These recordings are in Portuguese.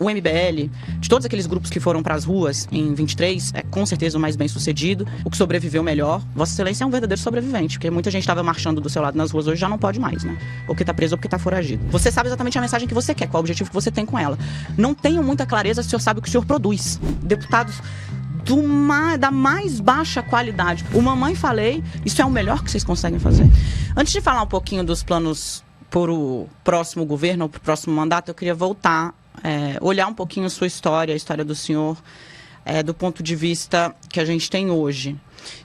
o MBL, de todos aqueles grupos que foram para as ruas em 23, é com certeza o mais bem sucedido, o que sobreviveu melhor. Vossa Excelência é um verdadeiro sobrevivente, porque muita gente estava marchando do seu lado nas ruas hoje, já não pode mais, né? Ou porque tá preso ou porque tá foragido. Você sabe exatamente a mensagem que você quer, qual é o objetivo que você tem com ela. Não tenho muita clareza se o senhor sabe o que o senhor produz. Deputados da mais baixa qualidade. O Mamãe Falei, isso é o melhor que vocês conseguem fazer. Antes de falar um pouquinho dos planos para o próximo governo ou para o próximo mandato, eu queria voltar, olhar um pouquinho a sua história, a história do senhor, do ponto de vista que a gente tem hoje.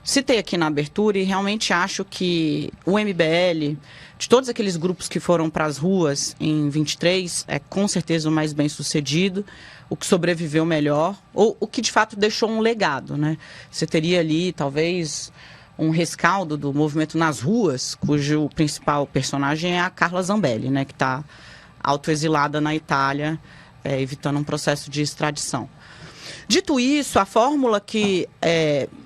Citei aqui na abertura e realmente acho que o MBL, de todos aqueles grupos que foram para as ruas em 23, é com certeza o mais bem sucedido, o que sobreviveu melhor, ou o que de fato deixou um legado, né? Você teria ali, talvez, um rescaldo do movimento nas ruas, cujo principal personagem é a Carla Zambelli, né? Que está autoexilada na Itália, evitando um processo de extradição. Dito isso, a fórmula que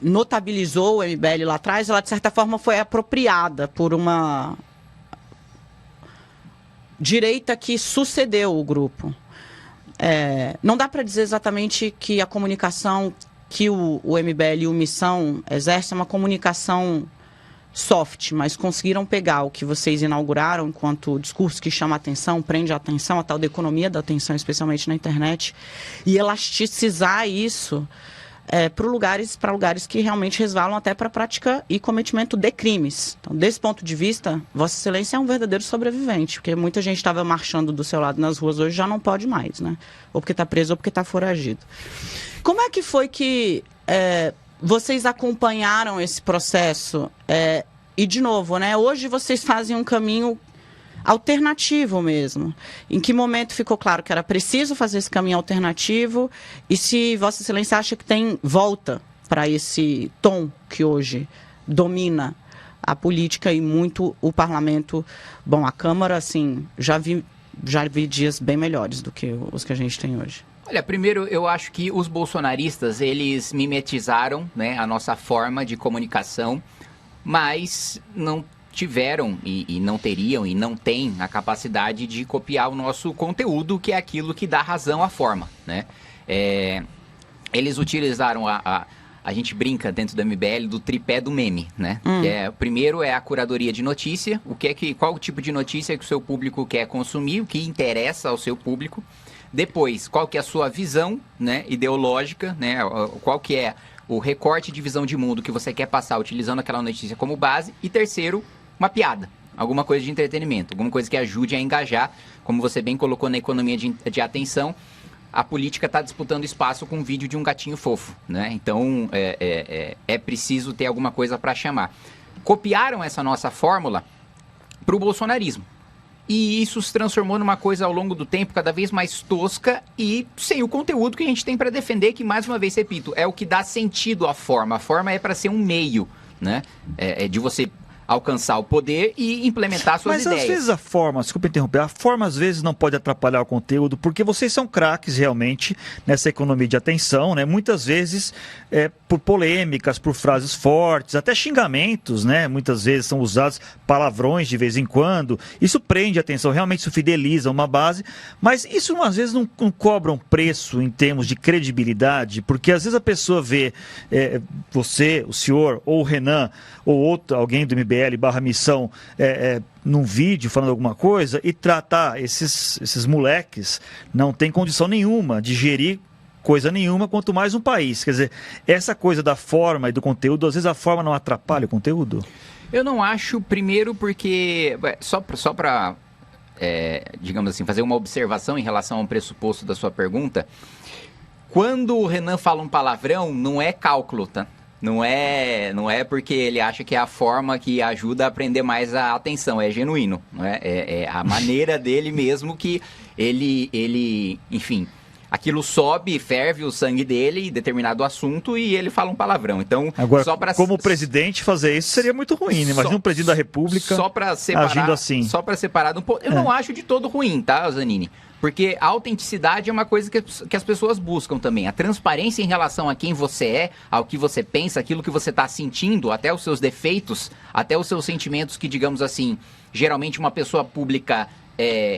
notabilizou o MBL lá atrás, ela de certa forma foi apropriada por uma direita que sucedeu o grupo. Não dá para dizer exatamente que a comunicação que o MBL e o Missão exerce é uma comunicação soft, mas conseguiram pegar o que vocês inauguraram enquanto discurso que chama a atenção, prende a atenção, a tal da economia da atenção, especialmente na internet, e elasticizar isso para lugares que realmente resvalam até para a prática e cometimento de crimes. Então, desse ponto de vista, Vossa Excelência é um verdadeiro sobrevivente, porque muita gente estava marchando do seu lado nas ruas hoje, já não pode mais, né? Ou porque está preso ou porque está foragido. Como é que foi que vocês acompanharam esse processo? E, de novo, né, hoje vocês fazem um caminho alternativo mesmo. Em que momento ficou claro que era preciso fazer esse caminho alternativo e se Vossa Excelência acha que tem volta para esse tom que hoje domina a política e muito o parlamento? Bom, a Câmara, assim, já vi dias bem melhores do que os que a gente tem hoje. Olha, primeiro eu acho que os bolsonaristas, eles mimetizaram, né, a nossa forma de comunicação, mas não tiveram e não teriam e não têm a capacidade de copiar o nosso conteúdo, que é aquilo que dá razão à forma, né? Eles utilizaram a gente brinca dentro do MBL do tripé do meme, né? Primeiro é a curadoria de notícia, qual o tipo de notícia que o seu público quer consumir, o que interessa ao seu público. Depois, qual que é a sua visão, né, ideológica, né? Qual que é o recorte de visão de mundo que você quer passar utilizando aquela notícia como base. E terceiro, uma piada, alguma coisa de entretenimento, alguma coisa que ajude a engajar. Como você bem colocou na economia de atenção, a política está disputando espaço com um vídeo de um gatinho fofo, né? Então, é preciso ter alguma coisa para chamar. Copiaram essa nossa fórmula para o bolsonarismo. E isso se transformou numa coisa ao longo do tempo cada vez mais tosca e sem o conteúdo que a gente tem para defender, que, mais uma vez, repito, é o que dá sentido à forma. A forma é para ser um meio, né? De você alcançar o poder e implementar suas ideias. Mas às vezes a forma, desculpa interromper, a forma às vezes não pode atrapalhar o conteúdo, porque vocês são craques realmente nessa economia de atenção, né? Muitas vezes por polêmicas, por frases fortes, até xingamentos, né? Muitas vezes são usados palavrões de vez em quando. Isso prende a atenção, realmente isso fideliza uma base, mas isso às vezes não cobra um preço em termos de credibilidade, porque às vezes a pessoa vê você, o senhor, ou o Renan, ou alguém do MBL/Missão num vídeo falando alguma coisa e tratar esses moleques, não tem condição nenhuma de gerir coisa nenhuma, quanto mais um país. Quer dizer, essa coisa da forma e do conteúdo, às vezes a forma não atrapalha o conteúdo? Eu não acho, primeiro porque, só para, digamos assim, fazer uma observação em relação ao pressuposto da sua pergunta, quando o Renan fala um palavrão, não é cálculo, tá? Não é porque ele acha que é a forma que ajuda a prender mais a atenção, é genuíno, não é? É a maneira dele mesmo que ele, enfim, aquilo sobe, ferve o sangue dele em determinado assunto e ele fala um palavrão. Então, agora, como presidente fazer isso seria muito ruim, né? Imagina um presidente da República agindo assim. Só para separar um pouco. Eu não acho de todo ruim, tá, Zanini? Porque a autenticidade é uma coisa que as pessoas buscam também. A transparência em relação a quem você é, ao que você pensa, aquilo que você está sentindo, até os seus defeitos, até os seus sentimentos que, digamos assim, geralmente uma pessoa pública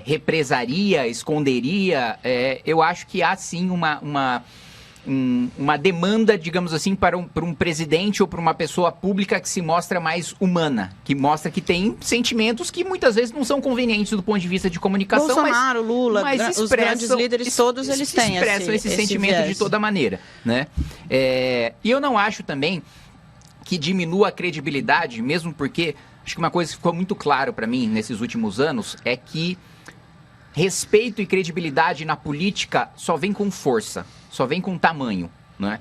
represaria, esconderia. Eu acho que há sim uma demanda, digamos assim, para um presidente ou para uma pessoa pública que se mostra mais humana, que mostra que tem sentimentos que muitas vezes não são convenientes do ponto de vista de comunicação. Bolsonaro, Lula, os grandes líderes todos eles têm expressam esse sentimento viés. De toda maneira, né? E eu não acho também que diminua a credibilidade, mesmo porque acho que uma coisa que ficou muito claro para mim nesses últimos anos é que respeito e credibilidade na política só vem com força, só vem com tamanho, né?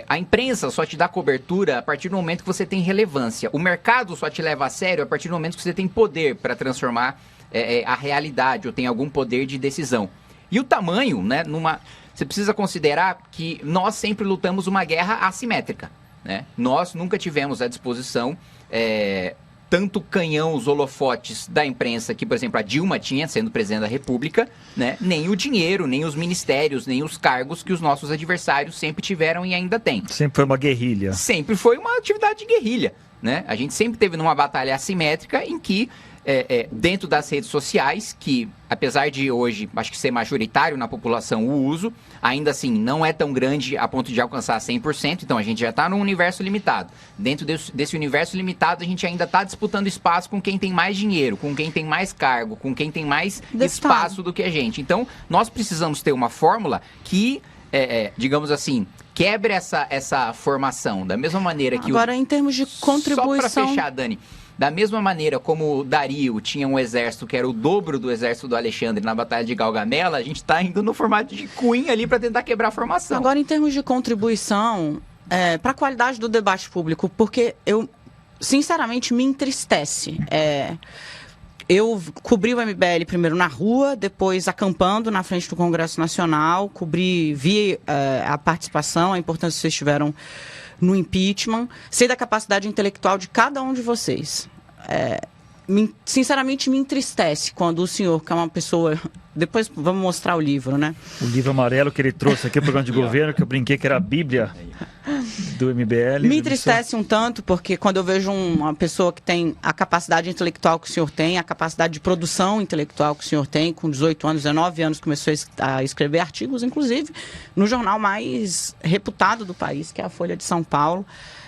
A imprensa só te dá cobertura a partir do momento que você tem relevância. O mercado só te leva a sério a partir do momento que você tem poder para transformar a realidade ou tem algum poder de decisão. E o tamanho, né? Você precisa considerar que nós sempre lutamos uma guerra assimétrica, né? Nós nunca tivemos à disposição tanto canhão, os holofotes da imprensa que, por exemplo, a Dilma tinha, sendo presidente da República, né? Nem o dinheiro, nem os ministérios, nem os cargos que os nossos adversários sempre tiveram e ainda têm. Sempre foi uma guerrilha. Sempre foi uma atividade de guerrilha, né? A gente sempre teve numa batalha assimétrica em que, dentro das redes sociais, que apesar de hoje, acho que ser majoritário na população o uso, ainda assim não é tão grande a ponto de alcançar 100%, então a gente já está num universo limitado. Dentro desse universo limitado, a gente ainda está disputando espaço com quem tem mais dinheiro, com quem tem mais cargo, com quem tem mais espaço do que a gente. Então, nós precisamos ter uma fórmula que, digamos assim, quebre essa formação, da mesma maneira que... Agora, em termos de contribuição... Só para fechar, Dani... Da mesma maneira como o Dario tinha um exército que era o dobro do exército do Alexandre na Batalha de Gaugamela, a gente está indo no formato de Queen ali para tentar quebrar a formação. Agora, em termos de contribuição para a qualidade do debate público, porque eu, sinceramente, me entristece. Eu cobri o MBL primeiro na rua, depois acampando na frente do Congresso Nacional, vi a participação, a importância que vocês tiveram no impeachment, sei da capacidade intelectual de cada um de vocês. Sinceramente, me entristece quando o senhor, que é uma pessoa... Depois vamos mostrar o livro, né? O livro amarelo que ele trouxe aqui, o programa de governo, que eu brinquei que era a Bíblia do MBL. Me entristece um tanto, porque quando eu vejo uma pessoa que tem a capacidade intelectual que o senhor tem, a capacidade de produção intelectual que o senhor tem, com 18 anos, 19 anos, começou a escrever artigos, inclusive, no jornal mais reputado do país, que é a Folha de São Paulo.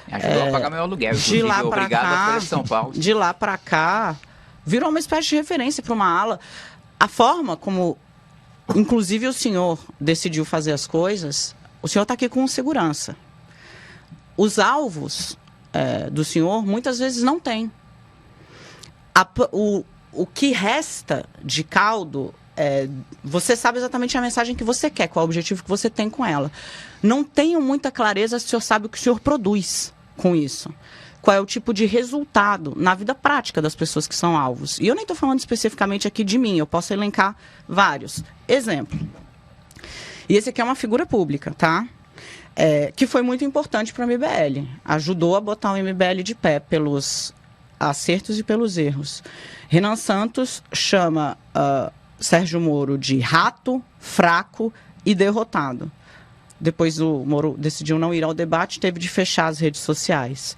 Ajudou a pagar meu aluguel, inclusive, obrigado à Folha de São Paulo. De lá para cá, virou uma espécie de referência para uma ala. A forma como, inclusive, o senhor decidiu fazer as coisas, o senhor está aqui com segurança. Os alvos do senhor, muitas vezes, não tem. O que resta de caldo, você sabe exatamente a mensagem que você quer, qual é o objetivo que você tem com ela. Não tenho muita clareza se o senhor sabe o que o senhor produz com isso. Qual é o tipo de resultado na vida prática das pessoas que são alvos. E eu nem estou falando especificamente aqui de mim, eu posso elencar vários. Exemplo. E esse aqui é uma figura pública, tá? Que foi muito importante para o MBL. Ajudou a botar o MBL de pé pelos acertos e pelos erros. Renan Santos chama Sérgio Moro de rato, fraco e derrotado. Depois o Moro decidiu não ir ao debate, teve de fechar as redes sociais.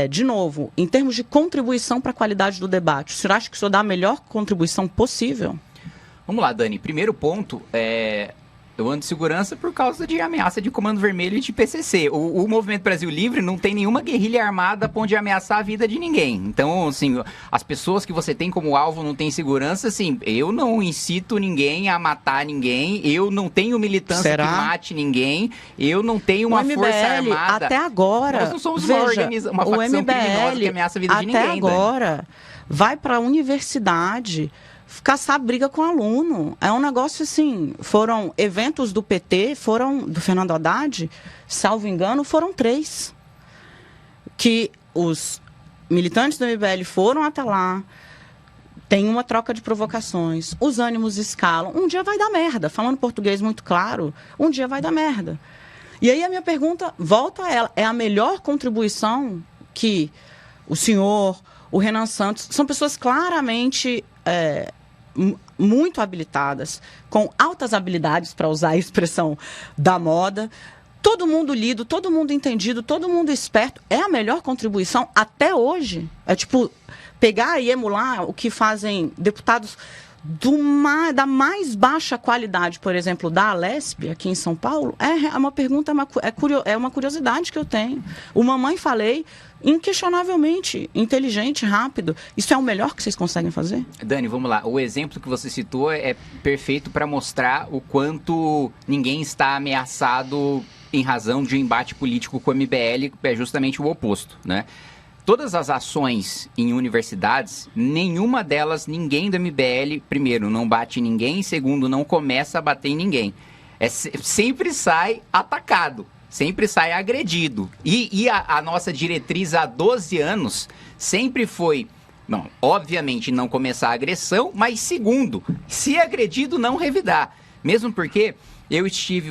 De novo, em termos de contribuição para a qualidade do debate, o senhor acha que o senhor dá a melhor contribuição possível? Vamos lá, Dani. Primeiro ponto, eu ando de segurança por causa de ameaça de Comando Vermelho e de PCC. O Movimento Brasil Livre não tem nenhuma guerrilha armada para onde ameaçar a vida de ninguém. Então, assim, as pessoas que você tem como alvo não têm segurança, assim, eu não incito ninguém a matar ninguém, eu não tenho militância que mate ninguém, eu não tenho uma força armada. Até agora, nós não somos uma facção criminosa que ameaça a vida de ninguém. Até agora, vai para a universidade caçar briga com aluno. É um negócio assim, foram eventos do PT, do Fernando Haddad, salvo engano, foram 3. Que os militantes do MBL foram até lá, tem uma troca de provocações, os ânimos escalam, um dia vai dar merda, falando português muito claro, um dia vai dar merda. E aí a minha pergunta volta a ela, é a melhor contribuição que o senhor, o Renan Santos, são pessoas claramente... muito habilitadas, com altas habilidades, para usar a expressão da moda, todo mundo lido, todo mundo entendido, todo mundo esperto, é a melhor contribuição até hoje. É tipo, pegar e emular o que fazem deputados da mais baixa qualidade, por exemplo, da Alesp, aqui em São Paulo, é uma pergunta, é uma curiosidade que eu tenho. O Mamãe Falei, inquestionavelmente inteligente, rápido. Isso é o melhor que vocês conseguem fazer? Dani, vamos lá. O exemplo que você citou é perfeito para mostrar o quanto ninguém está ameaçado em razão de um embate político com o MBL, é justamente o oposto, né? Todas as ações em universidades, nenhuma delas, ninguém do MBL, primeiro, não bate em ninguém, segundo, não começa a bater em ninguém. Sempre sai atacado, sempre sai agredido. E a nossa diretriz há 12 anos sempre foi, não, obviamente, não começar a agressão, mas segundo, se agredido, não revidar. Mesmo porque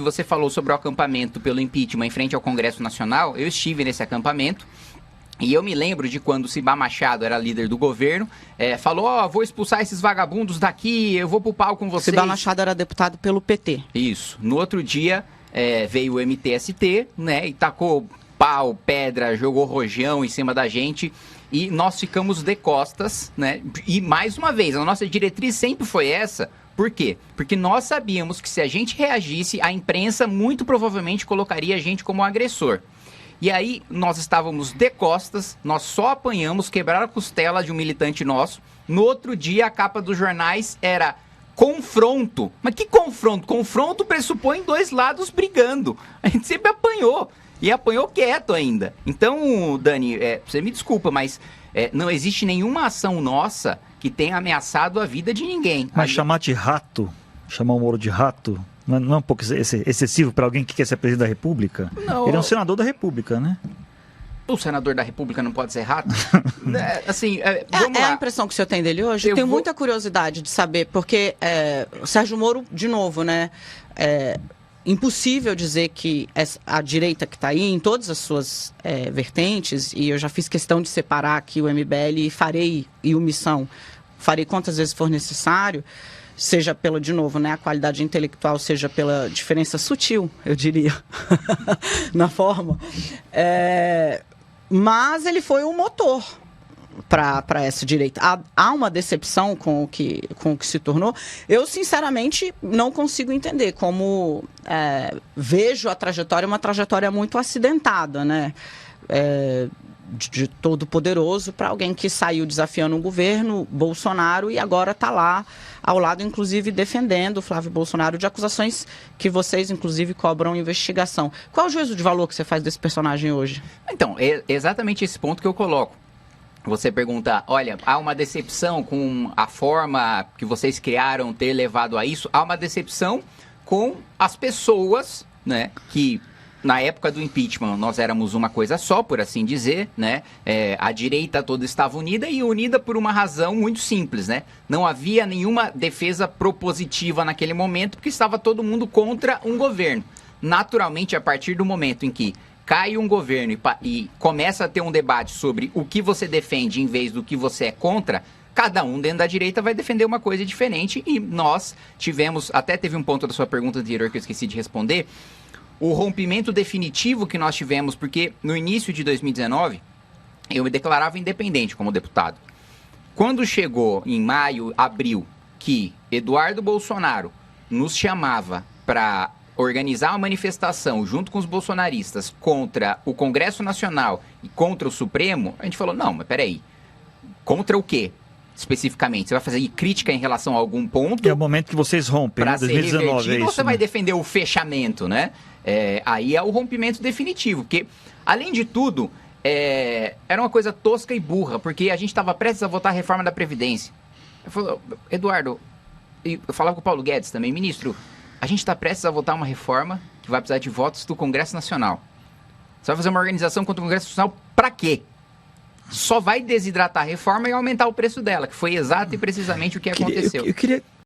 você falou sobre o acampamento pelo impeachment em frente ao Congresso Nacional, eu estive nesse acampamento. E eu me lembro de quando o Cibá Machado era líder do governo, falou, vou expulsar esses vagabundos daqui, eu vou pro pau com vocês. Cibá Machado era deputado pelo PT. Isso. No outro dia, veio o MTST, né, e tacou pau, pedra, jogou rojão em cima da gente, e nós ficamos de costas, né, e mais uma vez, a nossa diretriz sempre foi essa. Por quê? Porque nós sabíamos que se a gente reagisse, a imprensa muito provavelmente colocaria a gente como agressor. E aí, nós estávamos de costas, nós só apanhamos, quebraram a costela de um militante nosso. No outro dia, a capa dos jornais era confronto. Mas que confronto? Confronto pressupõe dois lados brigando. A gente sempre apanhou. E apanhou quieto ainda. Então, Dani, você me desculpa, mas não existe nenhuma ação nossa que tenha ameaçado a vida de ninguém. Mas chamar de rato, chamar o Moro de rato... Não é um pouco excessivo para alguém que quer ser presidente da República? Não. Ele é um senador da República, né? O senador da República não pode ser rato? Vamos lá. É a impressão que o senhor tem dele hoje? Eu tenho muita curiosidade de saber, porque o Sérgio Moro, de novo, né? Impossível dizer que a direita que está aí, em todas as suas vertentes, e eu já fiz questão de separar aqui o MBL e o Missão, farei quantas vezes for necessário, seja pela, de novo, né, a qualidade intelectual, seja pela diferença sutil, eu diria, na forma. Mas ele foi um motor para essa direita. Há uma decepção com o que se tornou. Eu, sinceramente, não consigo entender como vejo a trajetória, uma trajetória muito acidentada, né? De todo poderoso para alguém que saiu desafiando o governo Bolsonaro e agora está lá ao lado, inclusive, defendendo o Flávio Bolsonaro de acusações que vocês, inclusive, cobram investigação. Qual é o juízo de valor que você faz desse personagem hoje? Então, é exatamente esse ponto que eu coloco. Você pergunta, olha, há uma decepção com a forma que vocês criaram ter levado a isso? Há uma decepção com as pessoas, né, que... Na época do impeachment, nós éramos uma coisa só, por assim dizer, né? A direita toda estava unida e unida por uma razão muito simples, né? Não havia nenhuma defesa propositiva naquele momento, porque estava todo mundo contra um governo. Naturalmente, a partir do momento em que cai um governo e começa a ter um debate sobre o que você defende em vez do que você é contra, cada um dentro da direita vai defender uma coisa diferente e nós tivemos, até teve um ponto da sua pergunta anterior que eu esqueci de responder, o rompimento definitivo que nós tivemos, porque no início de 2019, eu me declarava independente como deputado. Quando chegou em maio, abril, que Eduardo Bolsonaro nos chamava para organizar uma manifestação junto com os bolsonaristas contra o Congresso Nacional e contra o Supremo, a gente falou, não, mas peraí, contra o quê? Especificamente, você vai fazer crítica em relação a algum ponto? É o momento que vocês rompem, né? 2019 ou você vai defender o fechamento, né? Aí é o rompimento definitivo, porque, além de tudo, era uma coisa tosca e burra, porque a gente estava prestes a votar a reforma da Previdência. Eu falei, Eduardo, eu falava com o Paulo Guedes também, ministro, a gente está prestes a votar uma reforma que vai precisar de votos do Congresso Nacional. Você vai fazer uma organização contra o Congresso Nacional para quê? Só vai desidratar a reforma e aumentar o preço dela, que foi exato e precisamente o que aconteceu. Eu queria